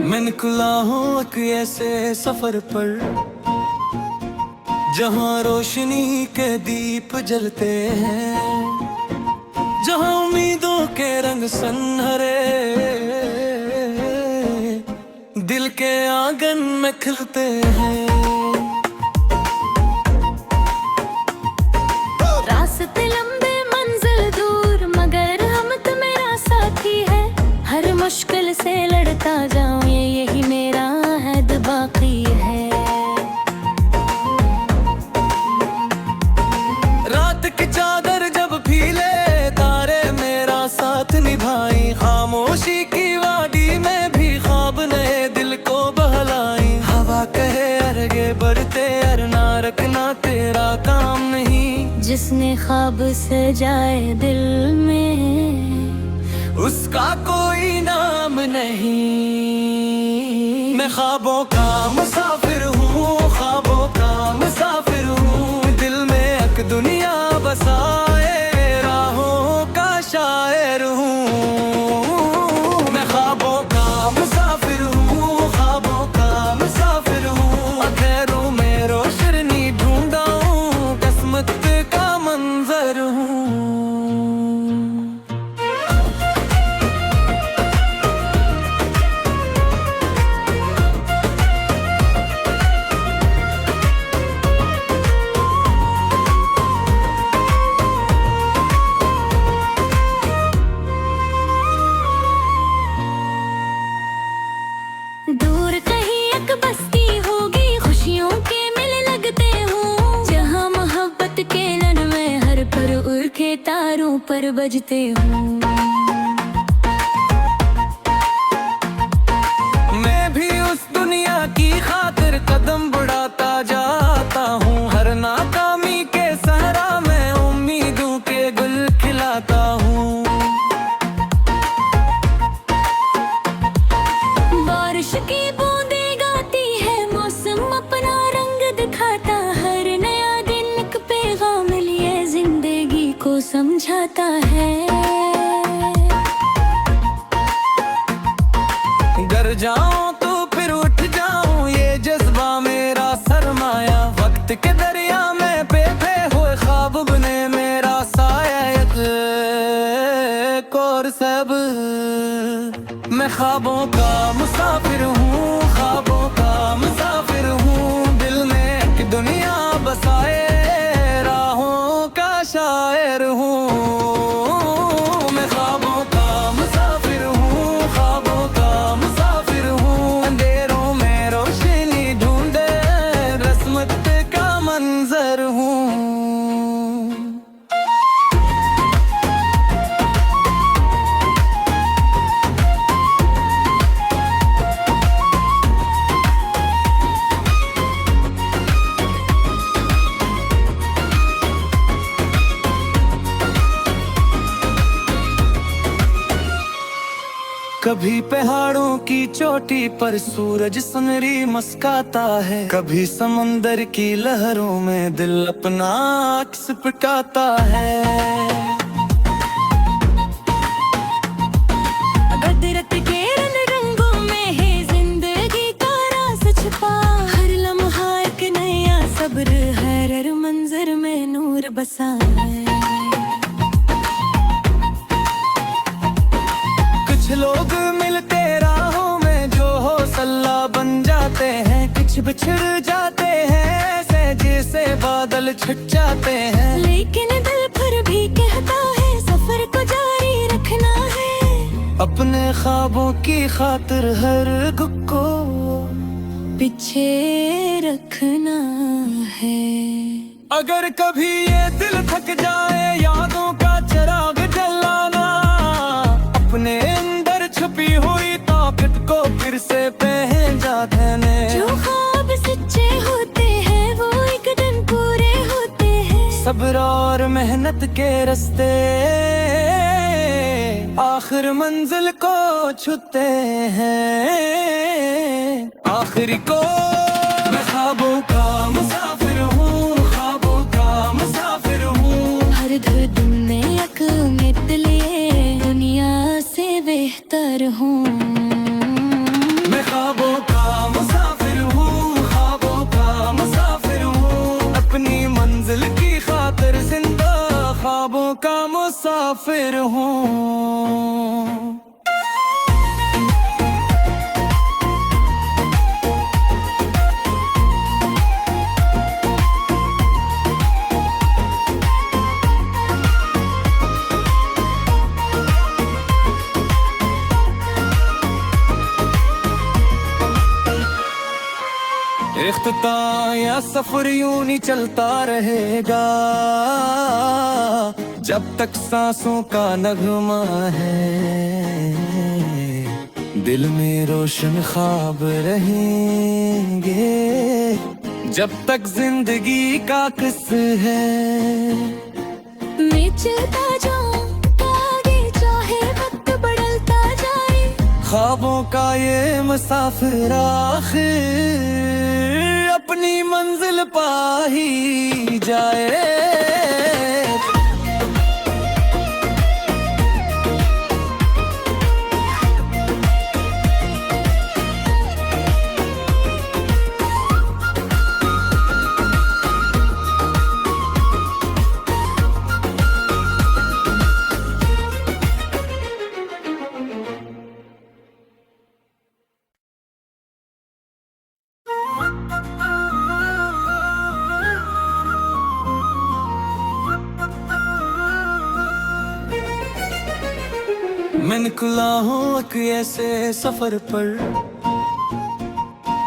मैं निकला हूँ एक ऐसे सफर पर जहाँ रोशनी के दीप जलते हैं, जहाँ उम्मीदों के रंग सनहरे दिल के आंगन में खिलते हैं। रास्ते लंबे मंजिल दूर मगर हम तो मेरा साथी है। हर मुश्किल से लड़ता जाऊं यही मेरा अहद बाकी है। रात की चादर जब फीले तारे मेरा साथ निभाई, खामोशी की वादी में भी ख्वाब नए दिल को बहलाई। हवा कहे अर्गे बढ़ते अरना रखना तेरा काम नहीं, जिसने ख्वाब सजाए दिल में उसका कोई नाम नहीं। मैं ख्वाबों का मुसाफिर हूँ, ख्वाबों का मुसाफिर हूँ, दिल में एक दुनिया बसाए राहों का शायर हूँ। मैं ख्वाबों का मुसाफिर हूँ, ख्वाबों का मुसाफिर हूँ, अंधेरों में रोशनी ढूंढा हूँ, किस्मत का मंजर हूँ। दूर कहीं एक बस्ती होगी, खुशियों के मेले लगते हों, जहाँ मोहब्बत के नगमे हर पर उड़ के तारों पर बजते हों। मैं भी उस दुनिया की खातिर कदम बढ़ाता जाता हूँ, हर नाकामी के सहरा में उम्मीदों के गुल खिलाता हूँ। बारिश की बूंदें गाती है, मौसम अपना रंग दिखाता, हर नया दिन एक पैगाम लिए जिंदगी को समझाता है। गर जाऊं तो फिर उठ जाऊं, ये जज्बा मेरा सरमाया, वक्त के दरिया में बेबे हुए ख्वाब बने मेरा साया। एक और सब मैं ख्वाबों का मुसाफिर हूँ, ख्वाबों का मुसाफिर हूँ, दिल में एक दुनिया बसाए राहों का शायर हूँ। मैं ख्वाबों का मुसाफिर हूँ, ख्वाबों का मुसाफिर हूँ, अंधेरों में रोशनी ढूंढे रस्मत का मंजर हूँ। कभी पहाड़ों की चोटी पर सूरज सुनहरी मुस्काता है, कभी समंदर की लहरों में दिल अपना अक्स पिटाता है। कुदरत के रंगों में है जिंदगी का राज छुपा, हर लम्हा एक नया सब्र है, हर मंजर में नूर बसा है। कुछ लोग मिलते राहों में जो हौसला बन जाते हैं, कुछ बिछड़ जाते हैं सहजे से बादल छट जाते हैं। लेकिन दिल फिर भी कहता है सफर को जारी रखना है, अपने ख्वाबों की खातिर हर दुख को पीछे रखना है। अगर कभी ये दिल थक जाए यादों का चिराग जलाना, अपने अंदर छुपी हुई ताकत को फिर से पहचान देने। जो ख्वाब सच्चे होते हैं वो एक दिन पूरे होते हैं, सब्र और मेहनत के रास्ते आखिर मंजिल को छूते हैं। आखिरी को मैं ख्वाबों का मुसाफिर हूँ, ख्वाबों का मुसाफिर हूँ, हर धुन में एक उम्मीद लिए दुनिया से बेहतर हूँ। मैं मुसाफिर हूँ। इख्तिताम या सफर यूं नहीं चलता रहेगा, जब तक सांसों का नगमा है। दिल में रोशन ख्वाब रहेंगे, जब तक जिंदगी का किस है। मैं चलता जाऊं आगे, चाहे वक्त बदलता जाए। ख्वाबों का ये मुसाफिर आखिर अपनी मंजिल पा ही जाए। मैं निकला हूँ एक ऐसे सफर पर,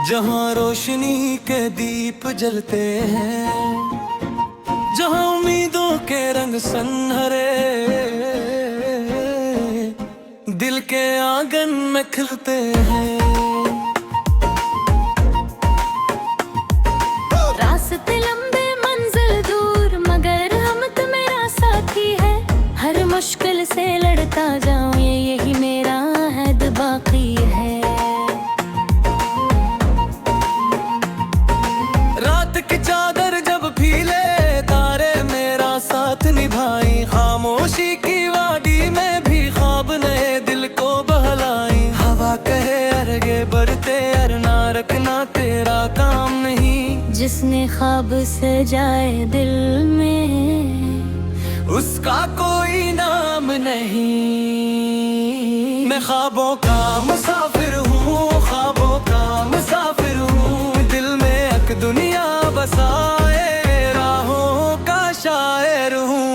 जहाँ रोशनी के दीप जलते हैं, जहाँ उम्मीदों के रंग सनहरे दिल के आंगन में खिलते हैं। रास्ते लंबे मंजिल दूर, मगर हम तो मेरा साथी है। हर मुश्किल से लड़ता जाऊं, यही मेरा अहद बाकी है। रात की चादर जब फीले, तारे मेरा साथ निभाई। खामोशी की वादी में भी ख्वाब नए दिल को बहलाई। हवा कहे अर्गे बढ़ते अरना रखना तेरा काम नहीं। जिसने ख्वाब सजाए दिल में, उसका कोई नाम नहीं। मैं ख्वाबों का मुसाफिर हूँ, ख्वाबों का मुसाफिर हूँ। दिल में एक दुनिया बसाए, राहों का शायर हूँ।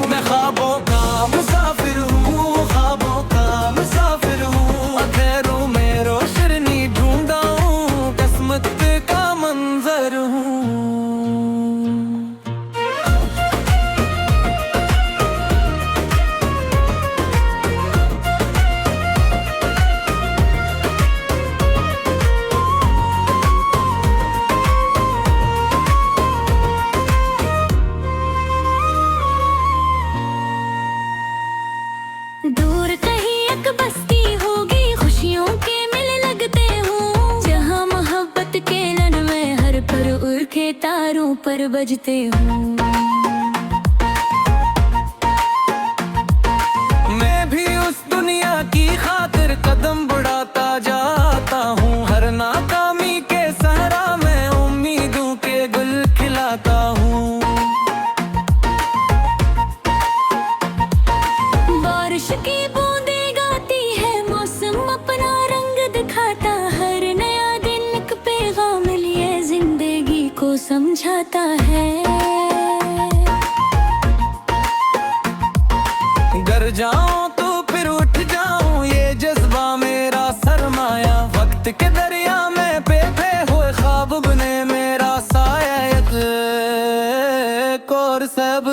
मैं ख्वाबों का मुसाफिर हूँ, ख्वाबों का मुसाफिर हूँ। अंधेरों में रोशनी ढूंढा हूँ, किस्मत का मंजर हूँ। दूर कहीं एक बस्ती होगी, खुशियों के मेले लगते हों। जहाँ मोहब्बत के नगमे हर पर उड़ के तारों पर बजते हों। मैं भी उस दुनिया की खातिर कदम बढ़ाता जाता हूँ। हर नाकामी के सहरा में उम्मीदों के गुल खिलाता हूँ। बारिश की बूंदें गाती है, मौसम अपना रंग दिखाता। हर नया दिन एक पैगाम लिए जिंदगी को समझाता है। गर जाऊं तो फिर उठ जाऊं, ये जज्बा मेरा सरमाया। वक्त के दरिया में बेबे हुए ख्वाब बने मेरा साया। एक और सब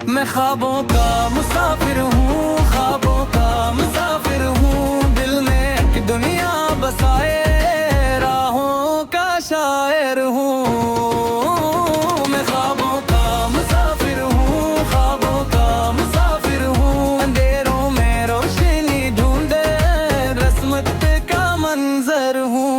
मैं ख्वाबों का मुसाफिर हूँ, ख्वाबों का मुसाफिर हूँ। दिल में एक दुनिया बसाए, राहों का शायर हूँ। मैं ख्वाबों का मुसाफिर हूँ, ख्वाबों का मुसाफिर हूँ। अंधेरों में रोशनी ढूंढे, रस्मत का मंजर हूँ।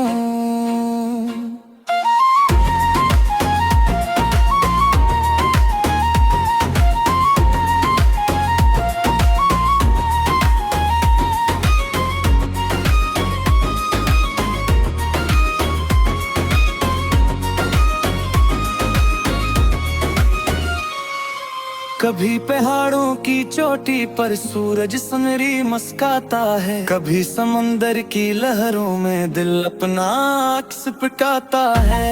कभी पहाड़ों की चोटी पर सूरज सुनहरी मुस्काता है, कभी समंदर की लहरों में दिल अपना अक्स पिटाता है।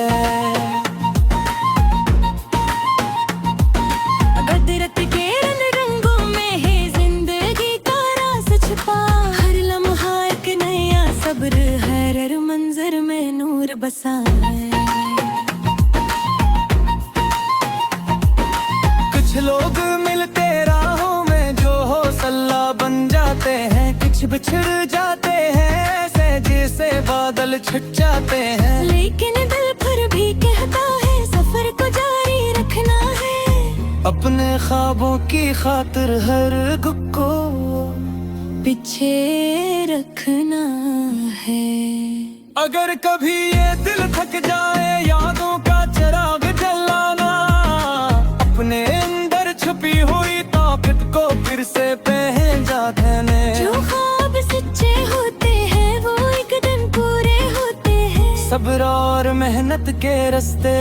कुदरत के रंगों में है जिंदगी का राज छुपा, हर लम्हा एक नया सब्र है, हर मंजर में नूर बसा है। कुछ लोग मिलते राहों में जो हौसला बन जाते हैं, कुछ बिछड़ जाते हैं ऐसे जैसे बादल छट जाते हैं। लेकिन दिल फिर भी कहता है सफर को जारी रखना है, अपने ख्वाबों की खातिर हर दुख को पीछे रखना है। अगर कभी ये दिल थक जाए यादों का चिराग जलाना, अपने अंदर छुपी हुई ताकत को फिर से पहचान देने। जो ख्वाब सच्चे होते हैं वो एक दिन पूरे होते हैं, सब्र और मेहनत के रास्ते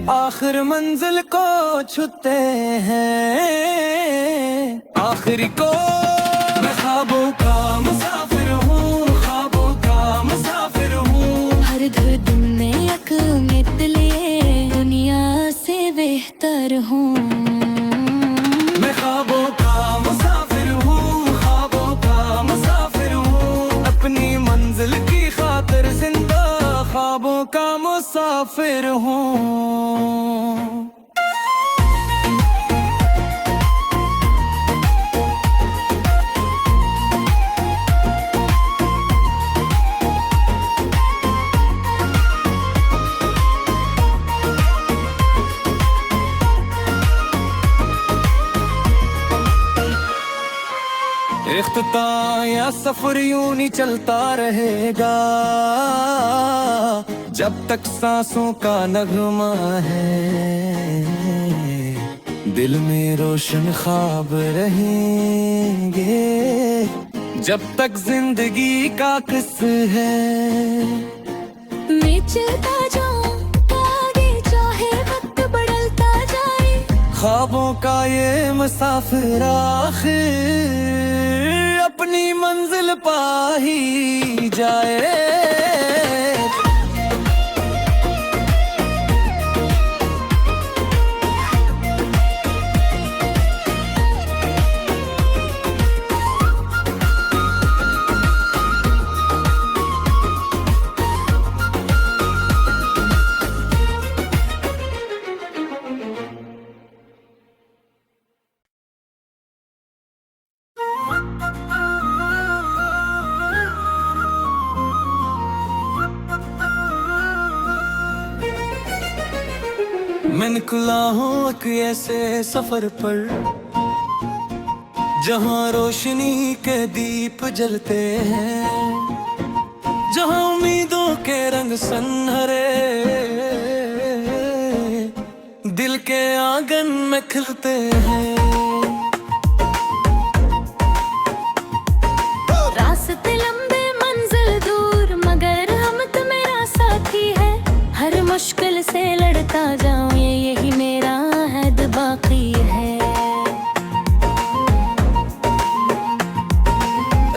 आखिर मंजिल को छूते हैं। आखिरी को मैं ख्वाबों का मुसाफिर हूँ, ख्वाबों का मुसाफिर हूँ। हर धुन में एक उम्मीद लिए दुनिया से बेहतर हूँ। मैं ख्वाबों का मुसाफिर हूँ, ख्वाबों का मुसाफिर हूँ। अपनी मंजिल की खातिर जिंदा ख्वाबों का मुसाफिर हूँ। इख्तिताम या सफर यूं नहीं चलता रहेगा, जब तक सांसों का नगमा है। दिल में रोशन ख्वाब रहेंगे जब तक जिंदगी का किस है। मैं चलता जाऊं आगे चाहे वक्त बदलता जाए, ख्वाबों का ये मुसाफिर आखिर अपनी मंजिल पा ही जाए। मैं निकला हूँ एक ऐसे सफर पर जहाँ रोशनी के दीप जलते हैं, जहाँ उम्मीदों के रंग सनहरे दिल के आंगन में खिलते हैं। रास्ते लंबे मंजिल दूर मगर हम तो मेरा साथी है, हर मुश्किल से लड़ता जाऊं यही मेरा हद बाकी है।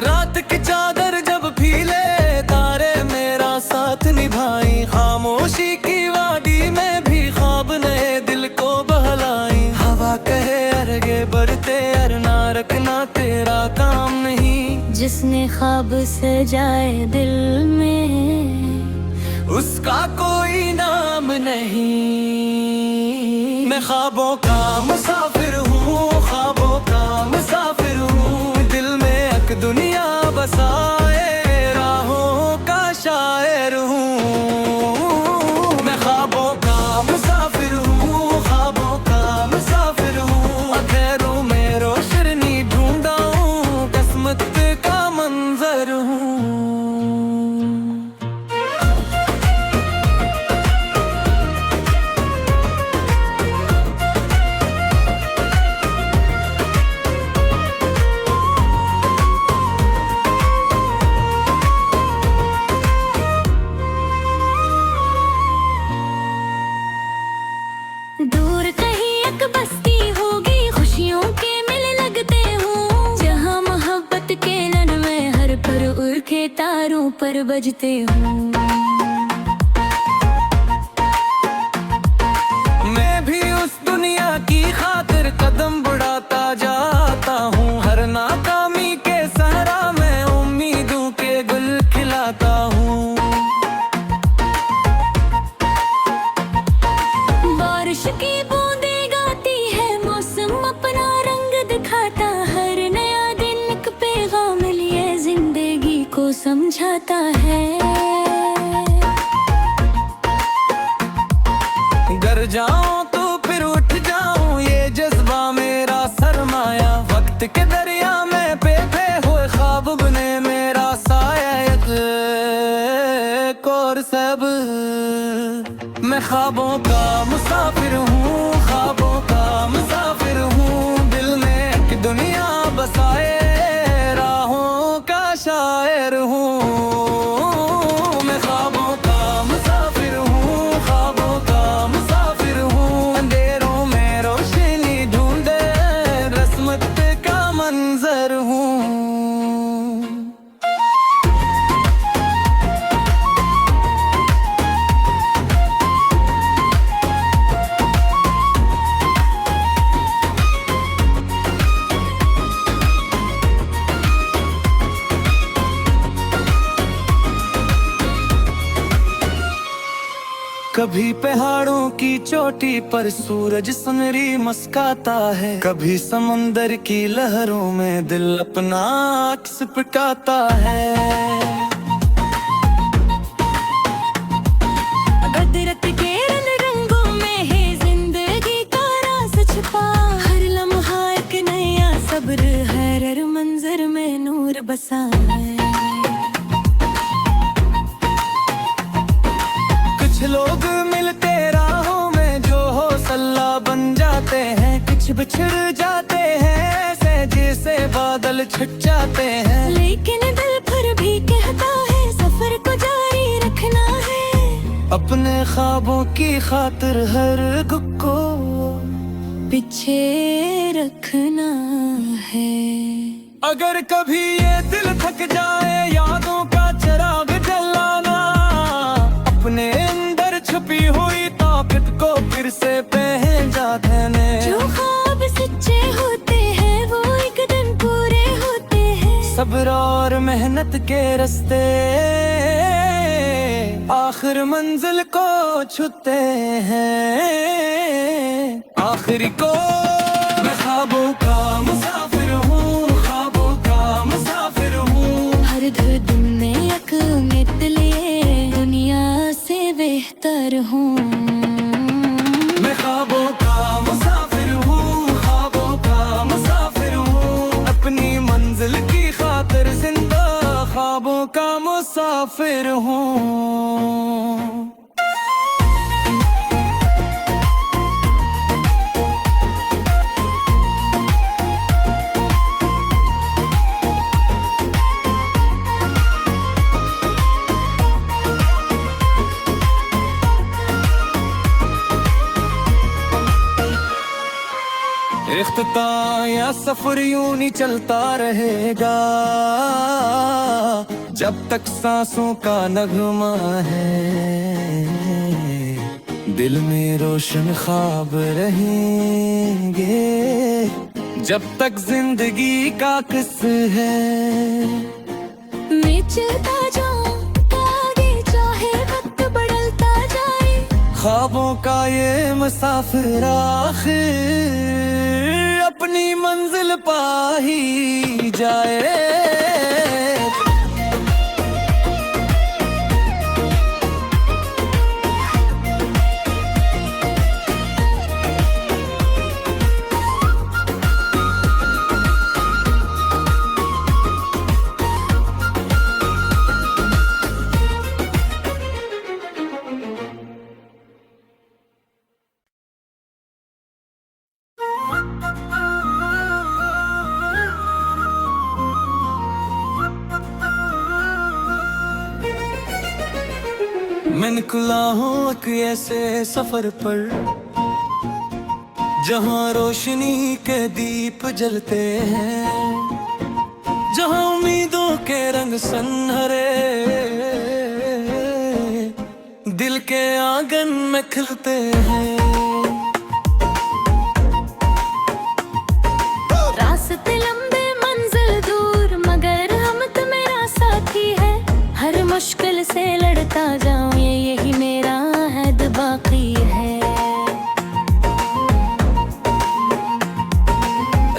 रात की चादर जब भीले तारे मेरा साथ निभाई, खामोशी की वादी में भी ख्वाब नए दिल को बहलाई। हवा कहे अर्गे बढ़ते अरना रखना तेरा काम नहीं, जिसने ख्वाब सजाए दिल में उसका कोई नाम नहीं। मैं ख्वाबों का मुसाफिर हूँ, ख्वाबों का मुसाफिर हूँ। दिल में एक दुनिया बसाए राहों का शायर हूँ। मैं ख्वाबों का मुसाफिर हूँ, ख्वाबों का मुसाफिर हूँ। अखैरों में रोशनी ढूंढा हूँ, किस्मत का मंजर हूँ। पर बजते हूँ। मैं भी उस दुनिया की खातिर कदम बढ़ाता जाता हूँ। हर नाकामी के सहरा में उम्मीदों के गुल खिलाता हूँ। बारिश की बूंदें गाती है, मौसम अपना रंग दिखाता। हर नया दिन एक पैगाम लिए जिंदगी को समझाता है। गर जाऊं तो फिर उठ जाऊं, ये जज्बा मेरा सरमाया। वक्त के दरिया में बेबे हुए ख्वाब बने मेरा साया। एक और सब मैं ख्वाबों का मुसाफिर हूँ, ख्वाबों का मुसाफिर हूँ। दिल में एक दुनिया बसाए, राहों का शायर हूँ। मैं ख्वाबों का मुसाफिर हूँ, ख्वाबों का मुसाफिर हूँ। अंधेरों में रोशनी ढूंढे रस्मत का मंजर हूँ। कभी पहाड़ों की चोटी पर सूरज सुनहरी मुस्काता है। कभी समंदर की लहरों में दिल अपना अक्स पिटाता है। कुदरत के रंगों में है जिंदगी का राज छुपा। हर लम्हा एक नया सब्र है, हर मंजर में नूर बसा है। कुछ लोग मिलते राहों में जो हौसला बन जाते हैं। कुछ बिछड़ जाते हैं ऐसे जैसे बादल छुट जाते हैं। लेकिन दिल फिर भी कहता है सफर को जारी रखना है। अपने ख्वाबों की खातिर हर दुख को पीछे रखना है। अगर कभी ये दिल थक जाए यादों का चिराग जलाना। अपने अंदर छुपी हुई ताकत को फिर से पहचान देने। जो ख्वाब सच्चे होते हैं वो एक दिन पूरे होते हैं। सब्र और मेहनत के रास्ते आखिर मंजिल को छूते हैं। आखिरी को मैं ख्वाबों का मुसाफिर हूँ, ख्वाबों का मुसाफिर हूँ। हर धुन में एक उम्मीद लिए दुनिया से बेहतर हूँ। मैं ख्वाबों का मुसाफिर हूँ, ख्वाबों का मुसाफिर हूँ। अपनी मंजिल की खातिर जिंदा ख्वाबों का मुसाफिर हूँ। इख्तिताम या सफर यूं नहीं चलता रहेगा जब तक सांसों का नगमा है। दिल में रोशन ख्वाब रहेंगे जब तक जिंदगी का किस है। मैं चलता जाऊं आगे चाहे वक्त बदलता जाए। ख्वाबों का ये मुसाफिर आखिर अपनी मंजिल पा ही जाए। मैं निकला हूँ एक ऐसे सफर पर जहाँ रोशनी के दीप जलते हैं, जहाँ उम्मीदों के रंग सनहरे आंगन में खिलते हैं। रास्ते लंबे मंजिल दूर मगर हम तो मेरा साथी है। हर मुश्किल से लड़ता जाऊं ये यही मेरा अहद बाकी है।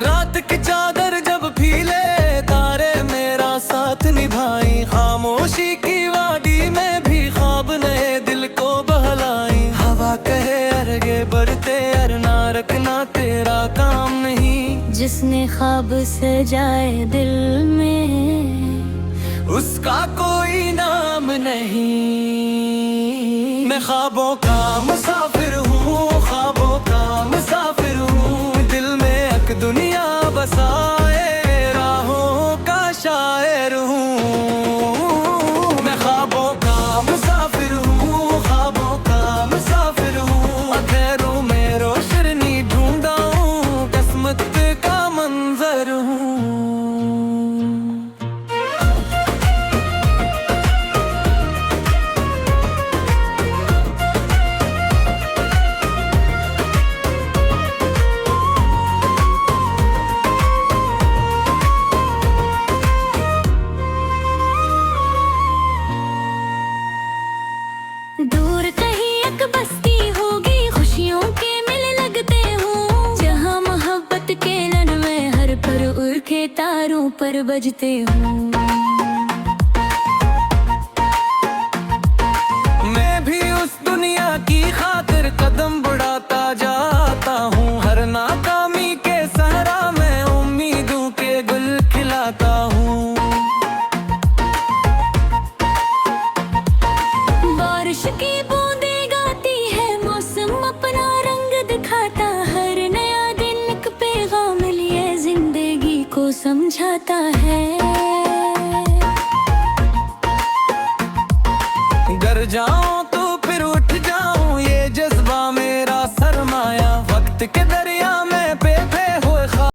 रात की चादर जब फीले तारे मेरा साथ निभाई। खामोशी की वादी में भी ख्वाब नए दिल को बहलाई। हवा कहे अर्गे बढ़ते अरना रखना तेरा काम नहीं। जिसने ख्वाब सजाए दिल में उसका कोई नाम नहीं। मैं ख्वाबों का मुसाफिर हूँ, ख्वाबों का मुसाफिर हूँ। दिल में एक दुनिया बसाए राहों का शायर हूँ। मैं ख्वाबों का मुसाफिर हूँ, ख्वाबों का मुसाफिर हूँ। अखैरों में रोशनी ढूंढा हूँ, किस्मत का मंजर हूँ। दूर कहीं एक बस्ती होगी, खुशियों के मेले लगते हों। जहाँ मोहब्बत के नगमे हर पर उड़ के तारों पर बजते हों। मैं भी उस दुनिया की खातिर कदम बढ़ाता जाता हूँ। हर नाकामी के सहारा मैं उम्मीदों के गुल खिलाता हूँ। बारिश की बूंदें गाती है, मौसम अपना रंग दिखाता। हर नया दिन एक पैगाम लिए जिंदगी को समझाता है। डर जाऊं तो फिर उठ जाऊं,